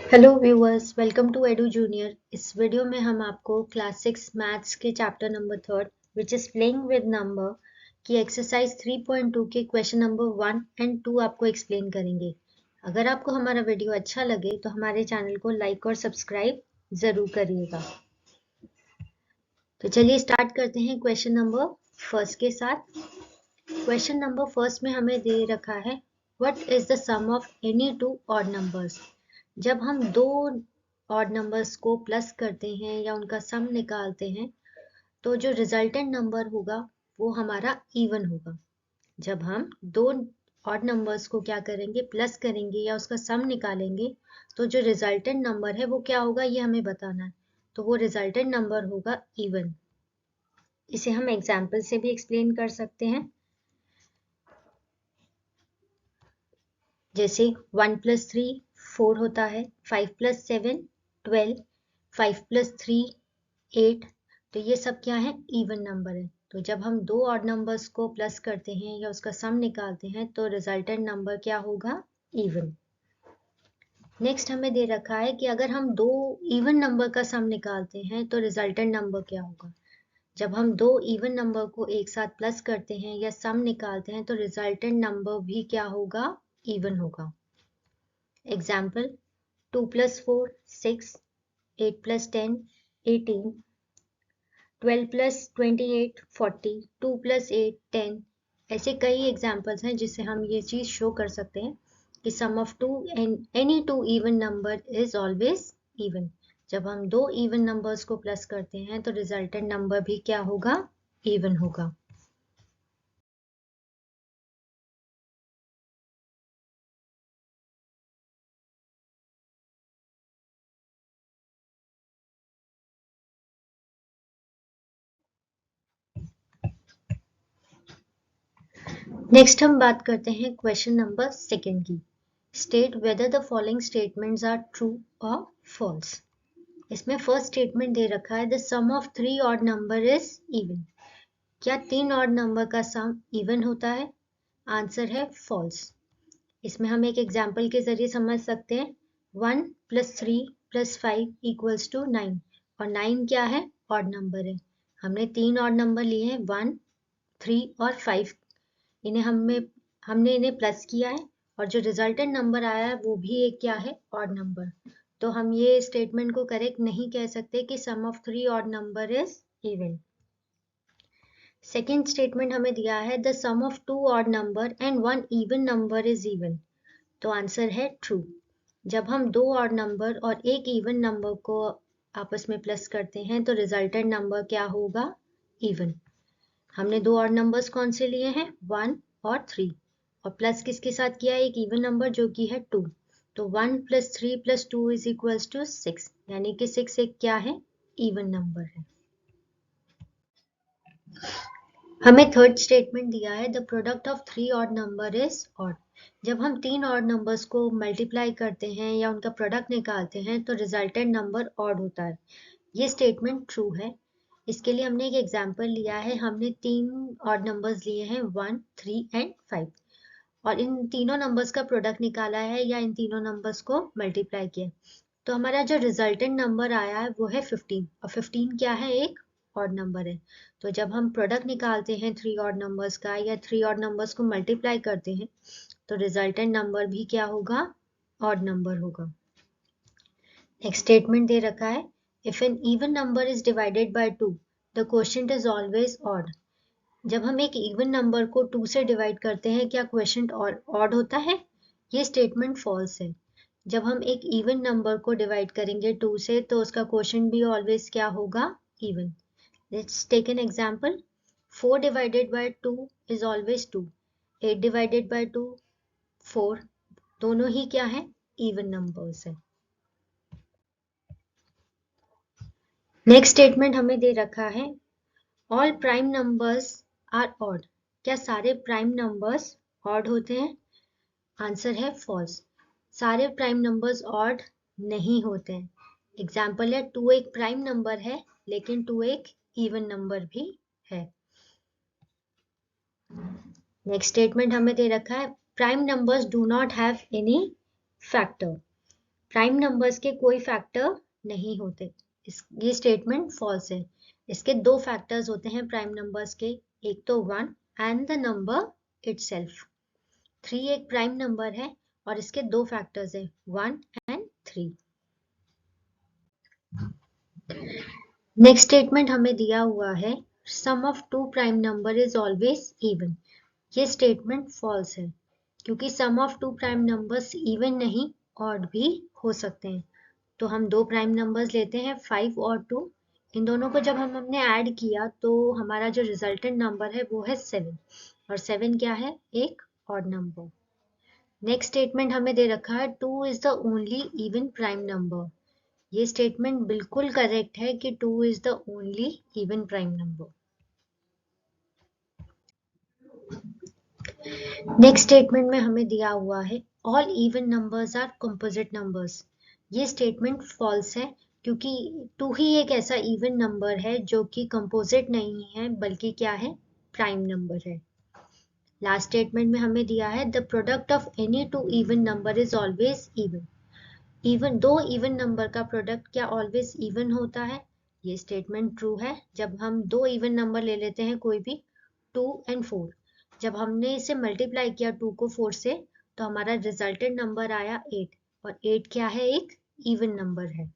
Hello viewers, welcome to Edu Junior. इस video में हम आपको क्लास 6 मैथ्स के chapter number 3 which is playing with number की एक्सरसाइज 3.2 के क्वेश्चन नंबर 1 एंड 2 आपको एक्सप्लेन करेंगे। अगर आपको हमारा वीडियो अच्छा लगे तो हमारे चैनल को लाइक और सब्सक्राइब जरूर करिएगा। तो चलिए स्टार्ट करते हैं क्वेश्चन नंबर फर्स्ट के साथ। क्वेश्चन नंबर फर्स्ट में हमें दे रखा है what is the sum of any two odd numbers. जब हम दो ऑड नंबर्स को प्लस करते हैं या उनका सम निकालते हैं तो जो रिजल्टेंट नंबर होगा वो हमारा इवन होगा। जब हम दो ऑड नंबर्स को क्या करेंगे, प्लस करेंगे या उसका सम निकालेंगे तो जो रिजल्टेंट नंबर है वो क्या होगा, ये हमें बताना है। तो वो रिजल्टेंट नंबर होगा इवन। इसे हम एग्जाम्पल से भी एक्सप्लेन कर सकते हैं। जैसे 1 + 3 4 होता है, 5 + 7 12, 5 + 3 8। तो ये सब क्या है, इवन नंबर है। तो जब हम दो ऑड नंबर्स को प्लस करते हैं या उसका सम निकालते हैं तो रिजल्टेंट नंबर क्या होगा, इवन। नेक्स्ट हमें दे रखा है कि अगर हम दो इवन नंबर का सम निकालते हैं तो रिजल्टेंट नंबर क्या होगा। जब हम दो इवन नंबर को एक साथ प्लस करते हैं या सम निकालते हैं तो रिजल्टेंट नंबर भी क्या होगा, इवन होगा। एग्जाम्पल 2 + 4 6, 8 + 10 18, 12 + 28 40, 2 + 8 10। ऐसे कई एग्जाम्पल्स हैं जिससे हम ये चीज शो कर सकते हैं कि sum of two and any two even number is always even. जब हम दो इवन नंबर्स को प्लस करते हैं तो रिजल्टेंट नंबर भी क्या होगा, इवन होगा। नेक्स्ट हम बात करते हैं क्वेश्चन नंबर सेकेंड की। State whether the following statements are true और फॉल्स। इसमें फर्स्ट स्टेटमेंट दे रखा है the sum of three odd number is even. क्या तीन ऑड नंबर का सम इवन होता है? आंसर है फॉल्स। इसमें हम एक एग्जाम्पल के जरिए समझ सकते हैं। 1 + 3 + 5 = 9 और 9 क्या है, ऑड नंबर है। हमने तीन ऑड नंबर लिए हैं 1 3 और 5। हमने इन्हें प्लस किया है और जो रिजल्टेंट नंबर आया है वो भी एक क्या है, ऑड नंबर। तो हम ये स्टेटमेंट को करेक्ट नहीं कह सकते कि sum of three odd number is even. Second statement हमें दिया है the sum of two odd number and one even number is even. तो आंसर है ट्रू। जब हम दो ऑड नंबर और एक इवन नंबर को आपस में प्लस करते हैं तो रिजल्टेंट नंबर क्या होगा, इवन। हमने दो ऑड नंबर्स कौन से लिए हैं, 1 और 3, और प्लस किसके साथ किया है, एक इवन नंबर जो कि है 2। तो 1 + 3 + 2 = 6, यानी कि 6 एक क्या है, इवन नंबर है। हमें थर्ड स्टेटमेंट दिया है the product of three odd number is odd. जब हम तीन ऑड नंबर्स को मल्टीप्लाई करते हैं या उनका प्रोडक्ट निकालते हैं तो रिजल्टेंट नंबर ऑड होता है। ये स्टेटमेंट ट्रू है। इसके लिए हमने एक एग्जांपल लिया है। हमने तीन ऑड नंबर्स लिए हैं 1 3 एंड 5 और इन तीनों नंबर्स का प्रोडक्ट निकाला है या इन तीनों नंबर्स को मल्टीप्लाई किया। तो हमारा जो रिजल्टेंट नंबर आया है वो है 15 और 15 क्या है, एक ऑड नंबर है। तो जब हम प्रोडक्ट निकालते हैं थ्री ऑड नंबर्स का या थ्री ऑड नंबर्स को मल्टीप्लाई करते हैं तो रिजल्टेंट नंबर भी क्या होगा, ऑड नंबर होगा। नेक्स्ट स्टेटमेंट दे रखा है if an even number is divided by 2 the quotient is always odd. जब हम एक इवन नंबर को 2 से डिवाइड करते हैं क्या क्वोशिएंट ऑड होता है? ये स्टेटमेंट फॉल्स है। जब हम एक इवन नंबर को डिवाइड करेंगे 2 से तो उसका क्वोशिएंट भी ऑलवेज क्या होगा, even. Let's take an example. 4 divided by 2 is always 2, 8 divided by 2 4। दोनों ही क्या है, इवन नंबर्स है। नेक्स्ट स्टेटमेंट हमें दे रखा है all prime numbers are odd. क्या सारे प्राइम नंबर्स ऑड होते हैं? आंसर है फॉल्स। सारे प्राइम नंबर्स ऑड नहीं होते हैं। एग्जाम्पल है 2 एक प्राइम नंबर है लेकिन 2 एक इवन नंबर भी है। नेक्स्ट स्टेटमेंट हमें दे रखा है prime numbers do not have any factor. Prime numbers के कोई फैक्टर नहीं होते, ये स्टेटमेंट फॉल्स है। इसके दो फैक्टर्स होते हैं प्राइम नंबर्स के, एक तो 1 एंड द नंबर इटसेल्फ। 3 एक प्राइम नंबर है और इसके दो फैक्टर्स है 1 एंड 3। नेक्स्ट स्टेटमेंट हमें दिया हुआ है sum of two prime number is always even. ये स्टेटमेंट फॉल्स है क्योंकि sum of two prime numbers even नहीं ऑड भी हो सकते हैं। तो हम दो प्राइम नंबर्स लेते हैं 5 और 2, इन दोनों को जब हमने ऐड किया तो हमारा जो रिजल्टेंट नंबर है वो है 7, और 7 क्या है, एक ऑड नंबर। नेक्स्ट स्टेटमेंट हमें दे रखा है 2 is the only even prime number. ये स्टेटमेंट बिल्कुल करेक्ट है कि 2 is the only even prime number. Next statement में हमें दिया हुआ है all even numbers are composite numbers. ये स्टेटमेंट फॉल्स है क्योंकि 2 ही एक ऐसा इवन नंबर है जो कि कंपोजिट नहीं है बल्कि क्या है, प्राइम नंबर है। लास्ट स्टेटमेंट में हमें दिया है the product of any two even number is always even. Even though even number का प्रोडक्ट क्या ऑलवेज इवन होता है? ये स्टेटमेंट ट्रू है जब हम दो इवन नंबर ले लेते हैं कोई भी, 2 एंड 4। जब हमने इसे मल्टीप्लाई किया 2 को 4 से तो हमारा रिजल्टेंट नंबर आया 8, और 8 क्या है, एक इवन नंबर है।